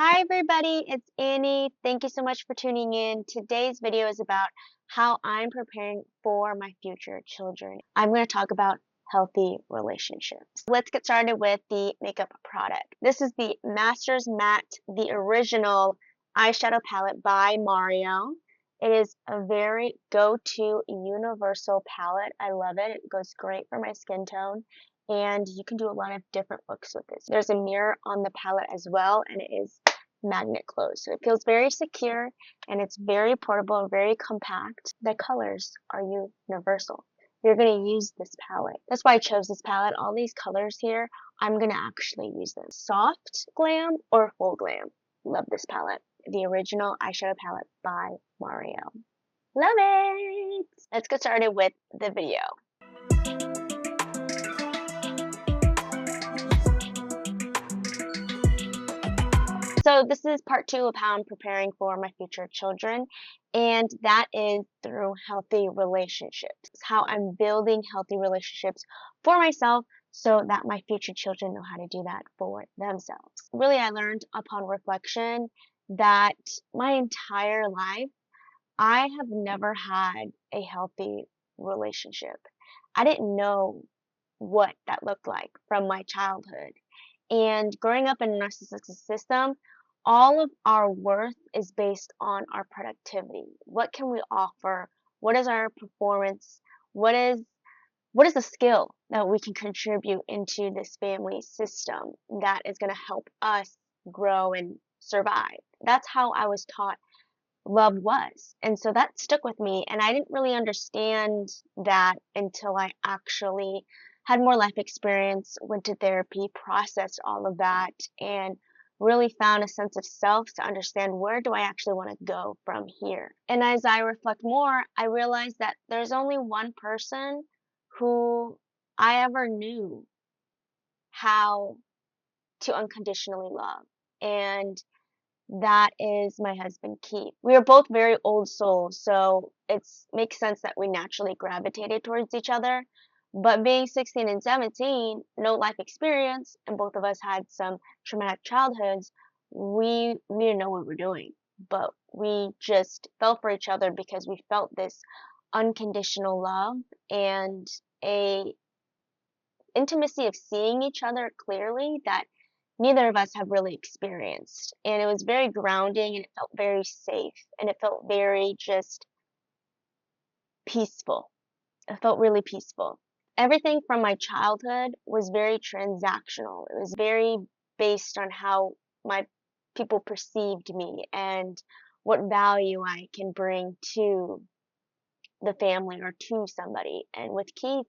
Hi everybody, it's Annie. Thank you so much for tuning in. Today's video is about how I'm preparing for my future children. I'm going to talk about healthy relationships. Let's get started with the makeup product. This is the Masters Matte, the original eyeshadow palette by Mario. It is a very go-to universal palette. I love it. It goes great for my skin tone. And you can do a lot of different looks with this. There's a mirror on the palette as well, and it is magnet closed. So it feels very secure, and it's very portable and very compact. The colors are universal. You're going to use this palette. That's why I chose this palette. All these colors here, I'm going to actually use them. Soft glam or full glam. Love this palette. The original eyeshadow palette by Mario. Love it! Let's get started with the video. So this is part 2 of how I'm preparing for my future children, and that is through healthy relationships. It's how I'm building healthy relationships for myself so that my future children know how to do that for themselves. Really, I learned upon reflection that my entire life, I have never had a healthy relationship. I didn't know what that looked like from my childhood. And growing up in a narcissistic system, all of our worth is based on our productivity. What can we offer? What is our performance? What is the skill that we can contribute into this family system that is going to help us grow and survive? That's how I was taught love was. And so that stuck with me. And I didn't really understand that until I actually had more life experience, went to therapy, processed all of that, and really found a sense of self to understand where do I actually want to go from here. And as I reflect more, I realized that there's only one person who I ever knew how to unconditionally love. And that is my husband, Keith. We are both very old souls, so it makes sense that we naturally gravitated towards each other. But being 16 and 17, no life experience, and both of us had some traumatic childhoods, we didn't know what we were doing. But we just fell for each other because we felt this unconditional love and a intimacy of seeing each other clearly that neither of us have really experienced. And it was very grounding, and it felt very safe, and it felt very just peaceful. It felt really peaceful. Everything from my childhood was very transactional. It was very based on how my people perceived me and what value I can bring to the family or to somebody. And with Keith,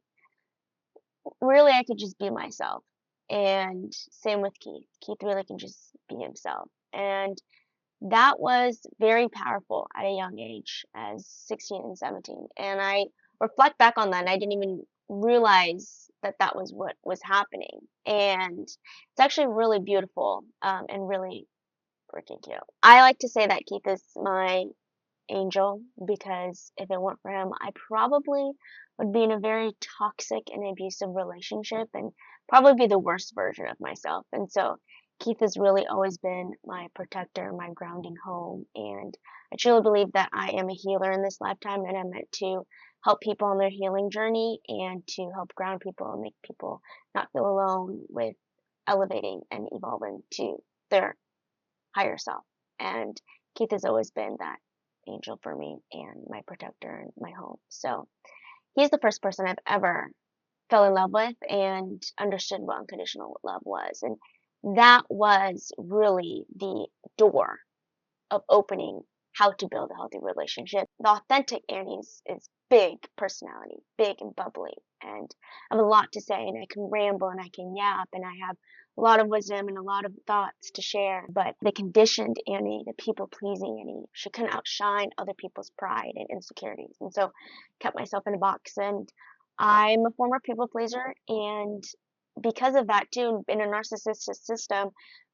really I could just be myself. And same with Keith. Keith really can just be himself. And that was very powerful at a young age as 16 and 17. And I reflect back on that, and I didn't even realize that that was what was happening. And it's actually really beautiful and really freaking cute. I like to say that Keith is my angel because if it weren't for him, I probably would be in a very toxic and abusive relationship and probably be the worst version of myself. And so Keith has really always been my protector, my grounding home. And I truly believe that I am a healer in this lifetime, and I'm meant to help people on their healing journey and to help ground people and make people not feel alone with elevating and evolving to their higher self. And Keith has always been that angel for me and my protector and my home. So he's the first person I've ever fell in love with and understood what unconditional love was. And that was really the door of opening how to build a healthy relationship. The authentic Annie is big personality, big and bubbly, and I have a lot to say, and I can ramble and I can yap, and I have a lot of wisdom and a lot of thoughts to share. But the conditioned Annie, the people-pleasing Annie, she couldn't outshine other people's pride and insecurities, and so kept myself in a box. And I'm a former people pleaser, and because of that too, in a narcissistic system,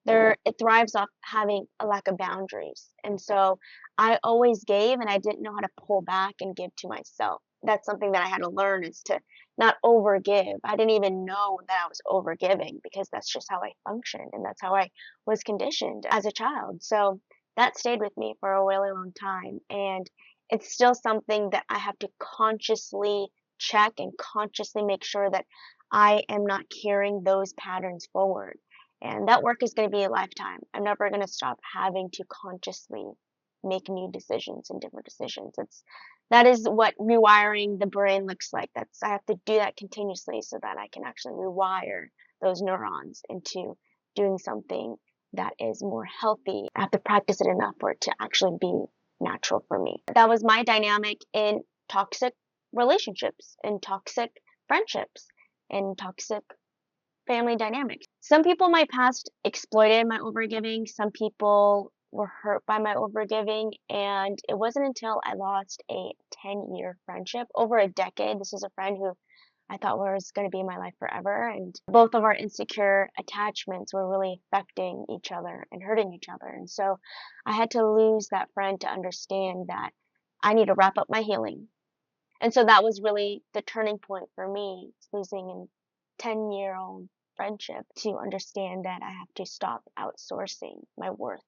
it thrives off having a lack of boundaries. And so I always gave, and I didn't know how to pull back and give to myself. that's something that I had to learn, is to not overgive. I didn't even know that I was overgiving because that's just how I functioned and that's how I was conditioned as a child. So that stayed with me for a really long time. And it's still something that I have to consciously check and consciously make sure that I am not carrying those patterns forward. And that work is going to be a lifetime. I'm never going to stop having to consciously make new decisions and different decisions. That is what rewiring the brain looks like. I have to do that continuously so that I can actually rewire those neurons into doing something that is more healthy. I have to practice it enough for it to actually be natural for me. That was my dynamic in toxic relationships, in toxic friendships, in toxic family dynamics. Some people in my past exploited my overgiving. Some people were hurt by my overgiving, and it wasn't until I lost a 10-year friendship, over a decade. This was a friend who I thought was going to be in my life forever, and both of our insecure attachments were really affecting each other and hurting each other. And so I had to lose that friend to understand that I need to wrap up my healing. And so that was really the turning point for me, losing a 10-year-old friendship, to understand that I have to stop outsourcing my worth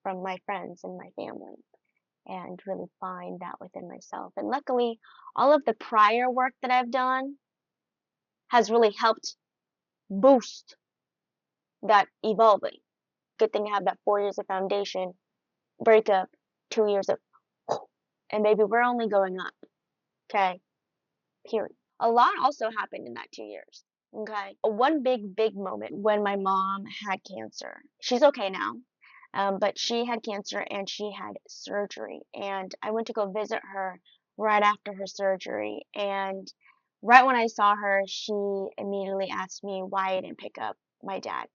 from my friends and my family and really find that within myself. And luckily, all of the prior work that I've done has really helped boost that evolving. Good thing to have that 4 years of foundation, breakup, 2 years of, and maybe we're only going up. Okay? Period. A lot also happened in that 2 years. Okay. One big moment when my mom had cancer. She's okay now. But she had cancer and she had surgery. And I went to go visit her right after her surgery. And right when I saw her, she immediately asked me why I didn't pick up my dad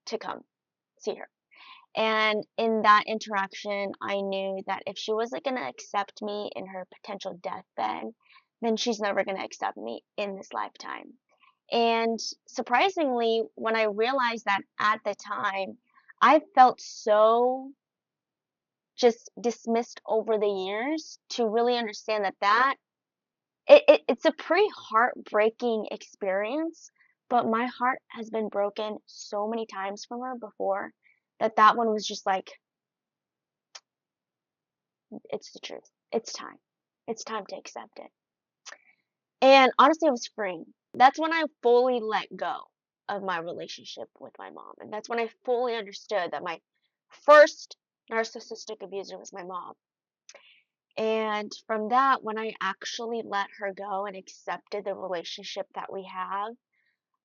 to come see her. And in that interaction, I knew that if she wasn't going to accept me in her potential deathbed, then she's never going to accept me in this lifetime. And surprisingly, when I realized that at the time, I felt so just dismissed over the years to really understand it's a pretty heartbreaking experience, but my heart has been broken so many times from her before that one was just like, it's the truth. It's time. It's time to accept it. And honestly, it was freeing. That's when I fully let go of my relationship with my mom. And that's when I fully understood that my first narcissistic abuser was my mom. And from that, when I actually let her go and accepted the relationship that we have,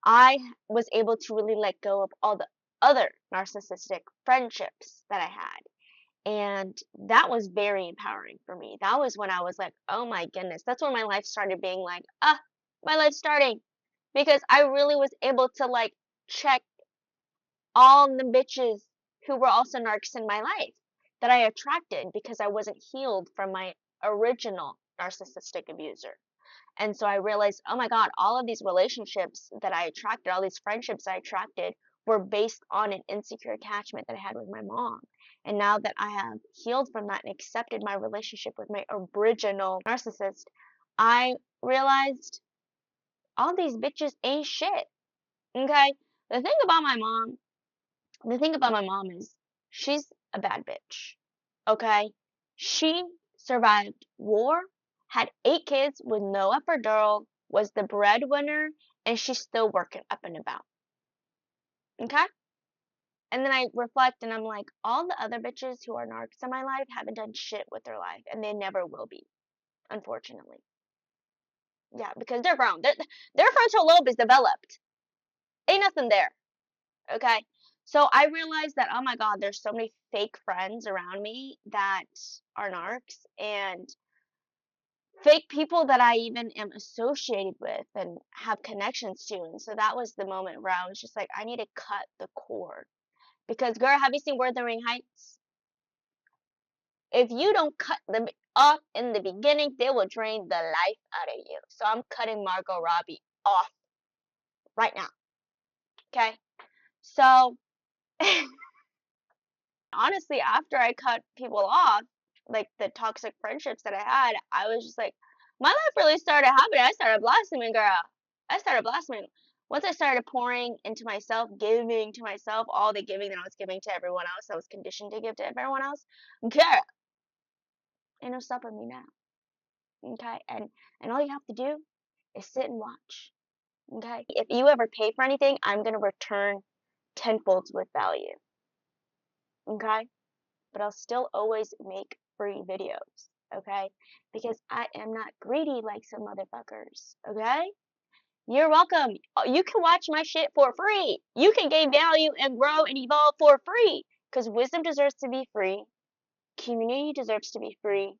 I was able to really let go of all the other narcissistic friendships that I had. And that was very empowering for me. That was when I was like, oh my goodness. That's when my life started being like, my life's starting. Because I really was able to like check all the bitches who were also narcs in my life that I attracted because I wasn't healed from my original narcissistic abuser. And so I realized, oh my God, all of these relationships that I attracted, all these friendships I attracted were based on an insecure attachment that I had with my mom. And now that I have healed from that and accepted my relationship with my original narcissist, I realized all these bitches ain't shit. Okay? The thing about my mom, the thing about my mom is she's a bad bitch. Okay? She survived war, had 8 kids with no epidural, was the breadwinner, and she's still working up and about. Okay? And then I reflect and I'm like, all the other bitches who are narcs in my life haven't done shit with their life, and they never will be, unfortunately. Yeah, because they're grown. Their frontal lobe is developed. Ain't nothing there. Okay? So I realized that, oh my God, there's so many fake friends around me that are narcs, and fake people that I even am associated with and have connections to. And so that was the moment where I was just like, I need to cut the cord. Because, girl, have you seen Wuthering Heights? If you don't cut them off in the beginning, they will drain the life out of you. So I'm cutting Margot Robbie off right now. Okay? So, honestly, after I cut people off, like the toxic friendships that I had, I was just like, my life really started happening. I started blossoming, girl. I started blossoming. Once I started pouring into myself, giving to myself all the giving that I was giving to everyone else, I was conditioned to give to everyone else. Girl, ain't no stopping me now. Okay, and all you have to do is sit and watch. Okay, if you ever pay for anything, I'm gonna return tenfolds with value. Okay, but I'll still always make free videos. Okay, because I am not greedy like some motherfuckers. Okay. You're welcome. You can watch my shit for free. You can gain value and grow and evolve for free. Because wisdom deserves to be free. Community deserves to be free.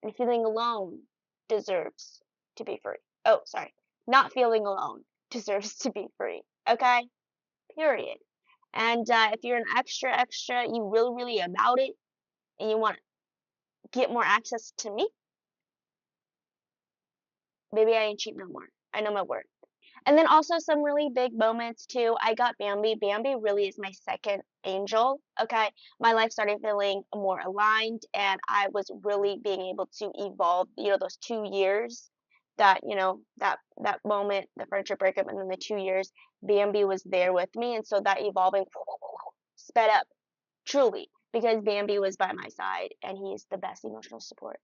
And feeling alone deserves to be free. Oh, sorry. Not feeling alone deserves to be free. Okay? Period. And if you're an extra, you really about it, and you want to get more access to me, baby, I ain't cheap no more. I know my worth. And then also some really big moments too. I got Bambi. Bambi really is my second angel. Okay. My life started feeling more aligned, and I was really being able to evolve, those 2 years that, that moment, the friendship breakup, and then the 2 years, Bambi was there with me. And so that evolving sped up truly because Bambi was by my side, and he is the best emotional support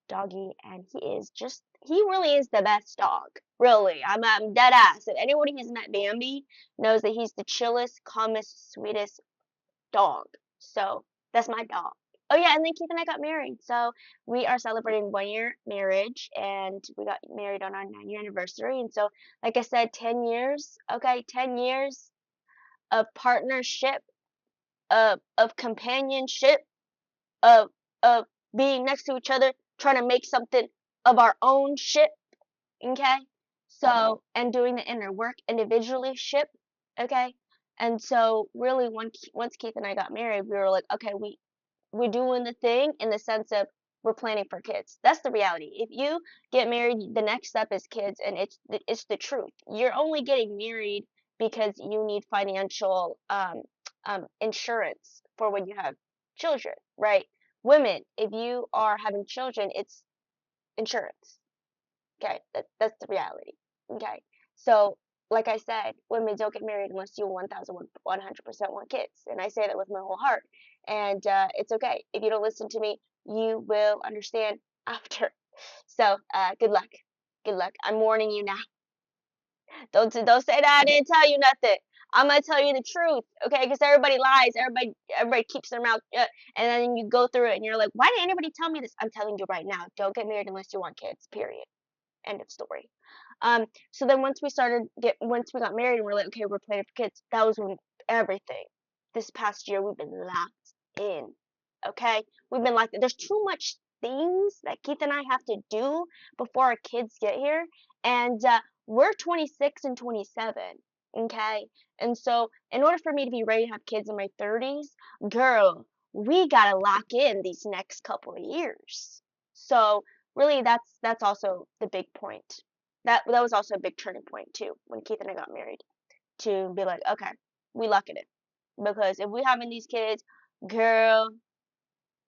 doggy, and he really is the best dog. Really, I'm dead ass. And anyone who's met Bambi knows that he's the chillest, calmest, sweetest dog. So that's my dog. Oh yeah, and then Keith and I got married. So we are celebrating 1 year marriage, and we got married on our 9 year anniversary. And so, like I said, 10 years. Okay, 10 years of partnership, of companionship, of being next to each other, trying to make something of our own ship, okay? So, and doing the inner work individually ship, okay? And so, really, once Keith and I got married, we were like, okay, we're doing the thing in the sense of we're planning for kids. That's the reality. If you get married, the next step is kids, and it's the truth. You're only getting married because you need financial insurance for when you have children, right? Women, if you are having children, it's insurance. Okay, that's the reality. Okay, so like I said, women don't get married unless you 1,100% want kids, and I say that with my whole heart. And it's okay if you don't listen to me. You will understand after. So good luck. Good luck. I'm warning you now. Don't say that I didn't tell you nothing. I'm gonna tell you the truth, okay? Because everybody lies. Everybody keeps their mouth shut, and then you go through it, and you're like, why didn't anybody tell me this? I'm telling you right now. Don't get married unless you want kids. Period. End of story. So then once we got married and we're like, okay, we're planning for kids, that was when everything. This past year we've been locked in. Okay? We've been locked in. There's too much things that Keith and I have to do before our kids get here. And we're 26 and 27. Okay? And so in order for me to be ready to have kids in my 30s, girl, we gotta lock in these next couple of years. So really that's also the big point. That was also a big turning point too when Keith and I got married, to be like, okay, we lock it in, because if we having these kids, girl,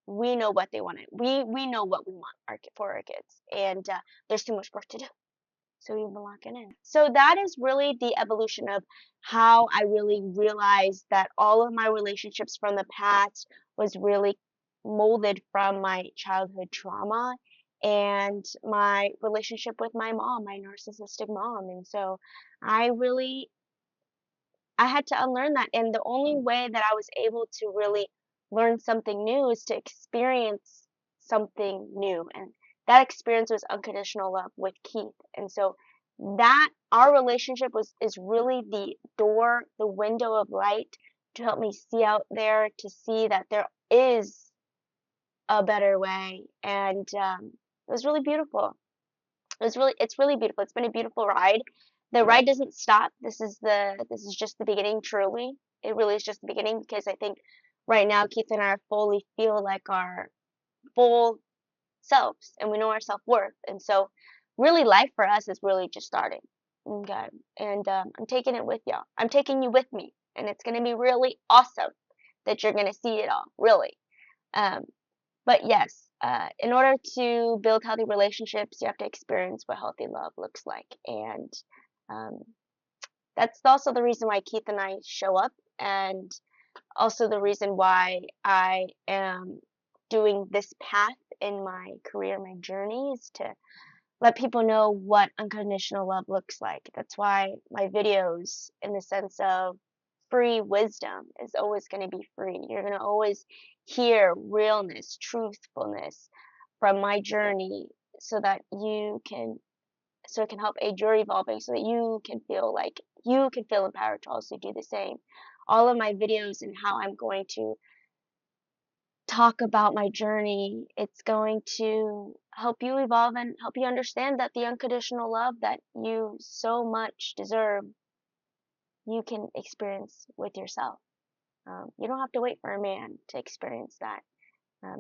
we know what they want. We know what we want for our kids, and there's too much work to do. So we've been locking in. So that is really the evolution of how I really realized that all of my relationships from the past was really molded from my childhood trauma and my relationship with my mom, my narcissistic mom. And so I had to unlearn that. And the only way that I was able to really learn something new is to experience something new. And that experience was unconditional love with Keith. And so that our relationship is really the door, the window of light to help me see out there, to see that there is a better way. And it was really beautiful. It's really beautiful. It's been a beautiful ride. The ride doesn't stop. This is just the beginning, truly. It really is just the beginning, because I think right now Keith and I fully feel like our full selves, and we know our self-worth. And so really life for us is really just starting. Okay. And I'm taking it with y'all. I'm taking you with me, and it's going to be really awesome that you're going to see it all, really. Um, but yes, in order to build healthy relationships, you have to experience what healthy love looks like. And um, that's also the reason why Keith and I show up, and also the reason why I am doing this path in my career, my journey, is to let people know what unconditional love looks like. That's why my videos, in the sense of free wisdom, is always going to be free. You're going to always hear realness, truthfulness from my journey, so that so it can help aid your evolving, so that you can feel empowered to also do the same. All of my videos and how I'm going to talk about my journey, it's going to help you evolve and help you understand that the unconditional love that you so much deserve, you can experience with yourself. You don't have to wait for a man to experience that.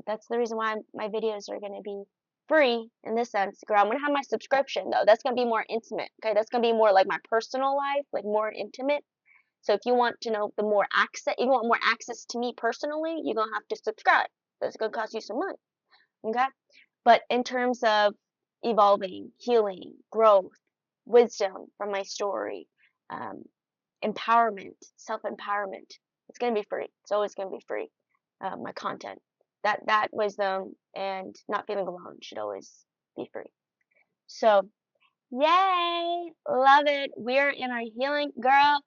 That's the reason why my videos are going to be free in this sense. Girl, I'm going to have my subscription though. That's going to be more intimate. Okay, that's going to be more like my personal life, like more intimate. So if you want to know the more access, if you want more access to me personally, you're going to have to subscribe. That's going to cost you some money. Okay? But in terms of evolving, healing, growth, wisdom from my story, um, empowerment, self-empowerment, it's going to be free. It's always going to be free. My content, that wisdom and not feeling alone should always be free. So, yay! Love it. We're in our healing, girl.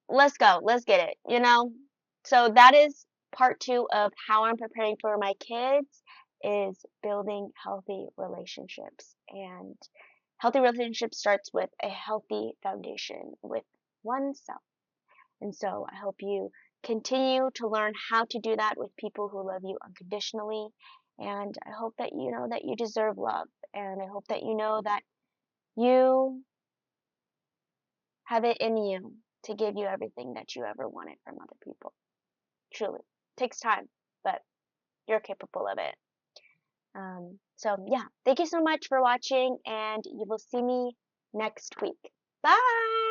Let's go. Let's get it. So that is part 2 of how I'm preparing for my kids, is building healthy relationships. And healthy relationships starts with a healthy foundation with oneself. And so I hope you continue to learn how to do that with people who love you unconditionally. And I hope that you know that you deserve love. And I hope that you know that you have it in you to give you everything that you ever wanted from other people. Truly. It takes time, but you're capable of it. So yeah, thank you so much for watching, and you will see me next week. Bye!